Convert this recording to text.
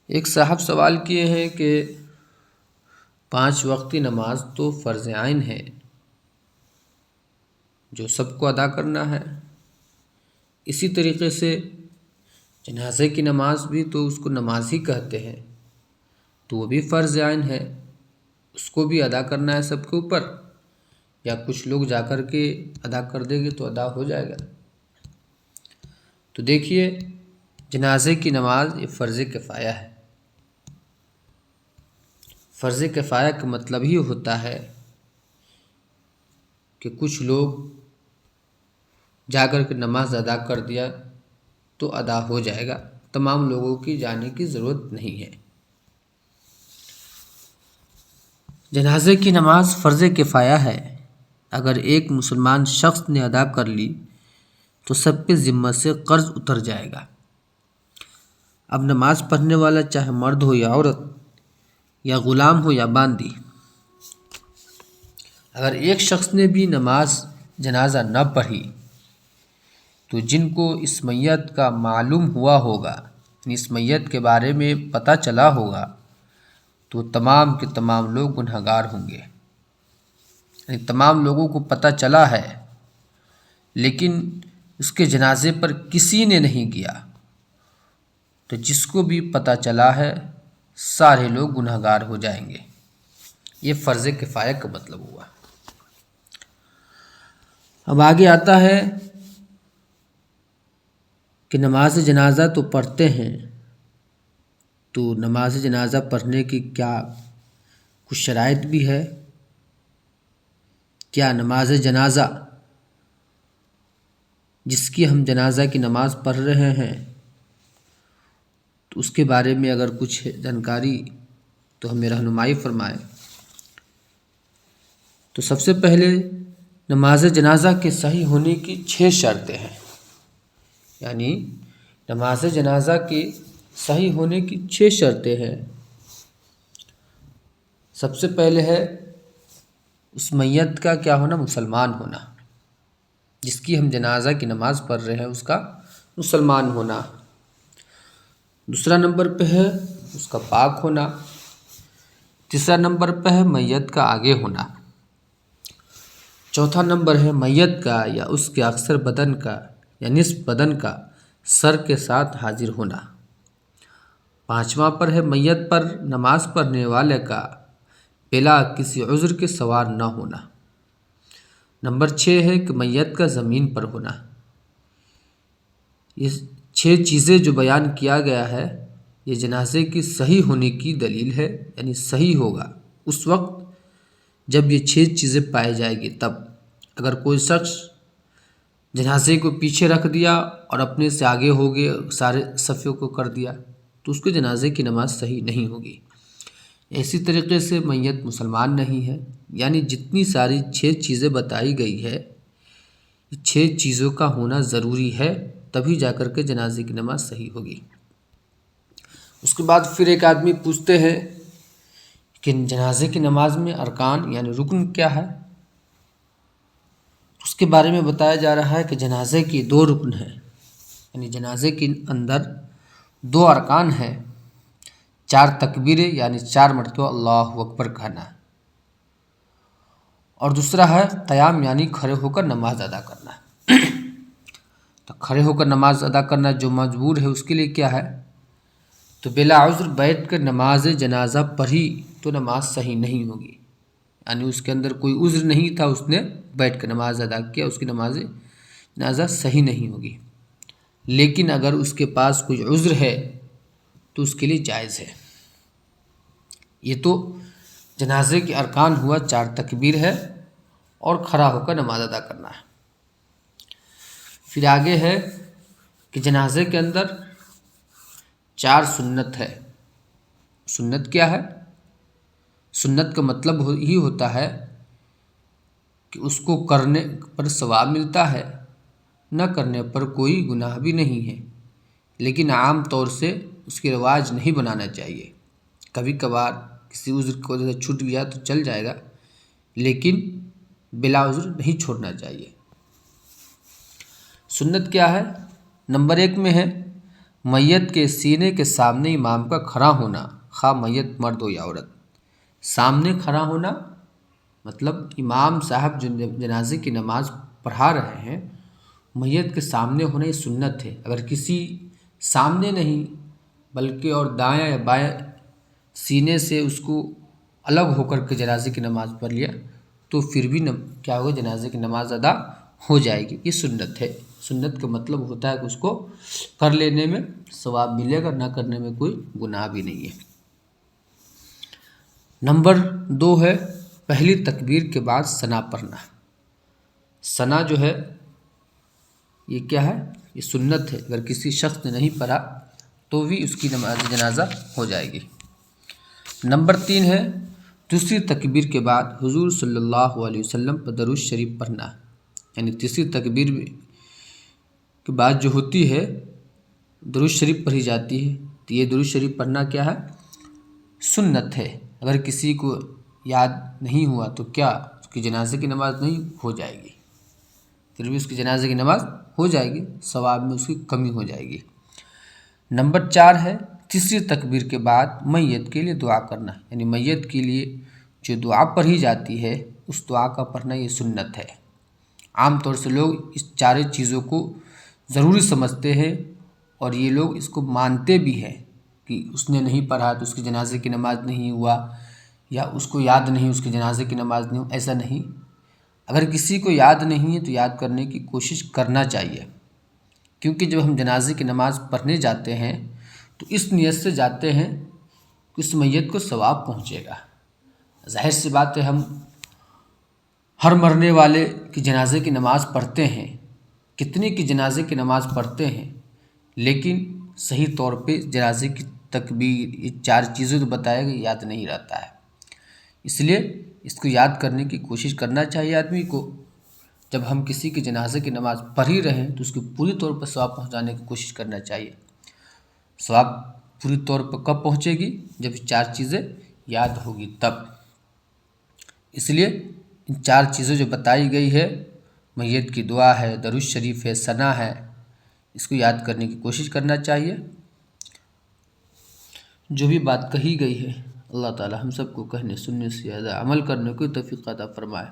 ایک صاحب سوال کیے ہیں کہ 5 وقتی نماز تو فرض عین ہے جو سب کو ادا کرنا ہے، اسی طریقے سے جنازے کی نماز بھی تو اس کو نماز ہی کہتے ہیں، تو وہ بھی فرض عین ہے، اس کو بھی ادا کرنا ہے سب کے اوپر، یا کچھ لوگ جا کر کے ادا کر دیں گے تو ادا ہو جائے گا؟ تو دیکھیے، جنازے کی نماز یہ فرض کفایہ ہے۔ فرض کفایہ کا مطلب ہی ہوتا ہے کہ کچھ لوگ جا کر کے نماز ادا کر دیا تو ادا ہو جائے گا، تمام لوگوں کی جانے کی ضرورت نہیں ہے۔ جنازے کی نماز فرض کفایہ ہے، اگر ایک مسلمان شخص نے ادا کر لی تو سب کے ذمہ سے قرض اتر جائے گا۔ اب نماز پڑھنے والا چاہے مرد ہو یا عورت، یا غلام ہو یا باندی، اگر ایک شخص نے بھی نماز جنازہ نہ پڑھی تو جن کو اس میت کا معلوم ہوا ہوگا، یعنی اس میت کے بارے میں پتہ چلا ہوگا، تو تمام کے تمام لوگ گنہگار ہوں گے۔ یعنی تمام لوگوں کو پتہ چلا ہے لیکن اس کے جنازے پر کسی نے نہیں گیا، تو جس کو بھی پتہ چلا ہے سارے لوگ گنہگار ہو جائیں گے۔ یہ فرض کفایہ کا مطلب ہوا۔ اب آگے آتا ہے کہ نماز جنازہ تو پڑھتے ہیں، تو نماز جنازہ پڑھنے کی کیا کچھ شرائط بھی ہے؟ کیا نماز جنازہ جس کی ہم جنازہ کی نماز پڑھ رہے ہیں تو اس کے بارے میں اگر کچھ جانکاری تو ہمیں رہنمائی فرمائیں۔ تو سب سے پہلے نماز جنازہ کے صحیح ہونے کی 6 شرطیں ہیں، یعنی نماز جنازہ کے صحیح ہونے کی 6 شرطیں ہیں۔ سب سے پہلے ہے اس میت کا کیا ہونا؟ مسلمان ہونا، جس کی ہم جنازہ کی نماز پڑھ رہے ہیں اس کا مسلمان ہونا۔ دوسرا نمبر پہ ہے اس کا پاک ہونا۔ تیسرا نمبر پہ ہے میت کا آگے ہونا۔ چوتھا نمبر ہے میت کا یا اس کے اکثر بدن کا یا نصف بدن کا سر کے ساتھ حاضر ہونا۔ پانچواں پر ہے میت پر نماز پڑھنے والے کا بلا کسی عذر کے سوار نہ ہونا۔ نمبر 6 ہے کہ میت کا زمین پر ہونا۔ یہ 6 چیزیں جو بیان کیا گیا ہے یہ جنازے کی صحیح ہونے کی دلیل ہے، یعنی صحیح ہوگا اس وقت جب یہ 6 چیزیں پائی جائے گی۔ تب اگر کوئی شخص جنازے کو پیچھے رکھ دیا اور اپنے سے آگے ہو گئے، سارے صفوں کو کر دیا، تو اس کے جنازے کی نماز صحیح نہیں ہوگی۔ اسی طریقے سے میت مسلمان نہیں ہے، یعنی جتنی ساری 6 چیزیں بتائی گئی ہے، 6 چیزوں کا ہونا ضروری ہے، تبھی جا کر کے جنازے کی نماز صحیح ہوگی۔ اس کے بعد پھر ایک آدمی پوچھتے ہیں کہ جنازے کی نماز میں ارکان یعنی رکن کیا ہے؟ اس کے بارے میں بتایا جا رہا ہے کہ جنازے کی 2 رکن ہیں، یعنی جنازے کے اندر 2 ارکان ہیں۔ 4 تکبیریں یعنی 4 مرتبہ اللہ اکبر کہنا، اور دوسرا ہے قیام یعنی کھڑے ہو کر نماز ادا کرنا۔ تو کھڑے ہو کر نماز ادا کرنا جو مجبور ہے اس کے لیے کیا ہے؟ تو بلا عذر بیٹھ کر نماز جنازہ پڑھی تو نماز صحیح نہیں ہوگی، یعنی اس کے اندر کوئی عذر نہیں تھا، اس نے بیٹھ کر نماز ادا کیا، اس کی نماز جنازہ صحیح نہیں ہوگی۔ لیکن اگر اس کے پاس کوئی عذر ہے تو اس کے لیے جائز ہے۔ یہ تو جنازے کے ارکان ہوا، 4 تکبیر ہے اور کھڑا ہو کر نماز ادا کرنا ہے۔ پھر آگے ہے کہ جنازے کے اندر 4 سنت ہے۔ سنت کیا ہے؟ سنت کا مطلب ہی ہوتا ہے کہ اس کو کرنے پر ثواب ملتا ہے، نہ کرنے پر کوئی گناہ بھی نہیں ہے، لیکن عام طور سے اس کی رواج نہیں بنانا چاہیے۔ کبھی کبھار کسی عذر کی وجہ سے چھوٹ گیا تو چل جائے گا، لیکن بلا عذر نہیں چھوڑنا چاہیے۔ سنت کیا ہے؟ نمبر 1 میں ہے میت کے سینے کے سامنے امام کا کھڑا ہونا، خواہ میت مرد ہو یا عورت۔ سامنے کھڑا ہونا مطلب امام صاحب جو جنازے کی نماز پڑھا رہے ہیں، میت کے سامنے ہونا یہ سنت ہے۔ اگر کسی سامنے نہیں بلکہ اور دایاں یا بائیں سینے سے اس کو الگ ہو کر کے جنازے کی نماز پڑھ لیا تو پھر بھی کیا ہوگا، جنازے کی نماز ادا ہو جائے گی۔ یہ سنت ہے۔ سنت کا مطلب ہوتا ہے کہ اس کو کر لینے میں ثواب ملے گا، نہ کرنے میں کوئی گناہ بھی نہیں ہے۔ نمبر 2 ہے پہلی تکبیر کے بعد ثنا پڑھنا۔ ثنا جو ہے یہ کیا ہے؟ یہ سنت ہے۔ اگر کسی شخص نے نہیں پڑھا تو بھی اس کی نماز جنازہ ہو جائے گی۔ نمبر 3 ہے دوسری تکبیر کے بعد حضور صلی اللہ علیہ وسلم پر درود شریف پڑھنا، یعنی تیسری تکبیر کے بعد جو ہوتی ہے درود شریف پڑھی جاتی ہے، تو یہ درود شریف پڑھنا کیا ہے؟ سنت ہے۔ اگر کسی کو یاد نہیں ہوا تو کیا اس کی جنازے کی نماز نہیں ہو جائے گی؟ پھر بھی اس کی جنازے کی نماز ہو جائے گی، ثواب میں اس کی کمی ہو جائے گی۔ نمبر 4 ہے تیسری تکبیر کے بعد میت کے لیے دعا کرنا، یعنی میت کے لیے جو دعا پڑھی جاتی ہے اس دعا کا پڑھنا یہ سنت ہے۔ عام طور سے لوگ اس 4 چیزوں کو ضروری سمجھتے ہیں اور یہ لوگ اس کو مانتے بھی ہیں کہ اس نے نہیں پڑھا تو اس کی جنازے کی نماز نہیں ہوا، یا اس کو یاد نہیں اس کی جنازے کی نماز نہیں ہوا۔ ایسا نہیں، اگر کسی کو یاد نہیں ہے تو یاد کرنے کی کوشش کرنا چاہیے، کیونکہ جب ہم جنازے کی نماز پڑھنے جاتے ہیں تو اس نیت سے جاتے ہیں کہ اس میت کو ثواب پہنچے گا۔ ظاہر سی بات ہے ہم ہر مرنے والے کی جنازے کی نماز پڑھتے ہیں، کتنے کی جنازے کی نماز پڑھتے ہیں، لیکن صحیح طور پہ جنازے کی تکبیر یہ 4 چیزیں تو بتایا گیا یاد نہیں رہتا ہے۔ اس لیے اس کو یاد کرنے کی کوشش کرنا چاہیے آدمی کو۔ جب ہم کسی کی جنازے کی نماز پڑھ ہی رہے ہیں تو اس کو پوری طور پر ثواب پہنچانے کی کوشش کرنا چاہیے۔ ثواب پوری طور پر کب پہنچے گی؟ جب 4 چیزیں یاد ہوگی تب۔ اس لیے ان 4 چیزیں جو بتائی گئی ہے، میت کی دعا ہے، درود شریف ہے، ثنا ہے، اس کو یاد کرنے کی کوشش کرنا چاہیے۔ جو بھی بات کہی گئی ہے اللہ تعالی ہم سب کو کہنے سننے سے زیادہ عمل کرنے کو توفیق عطا فرمائے۔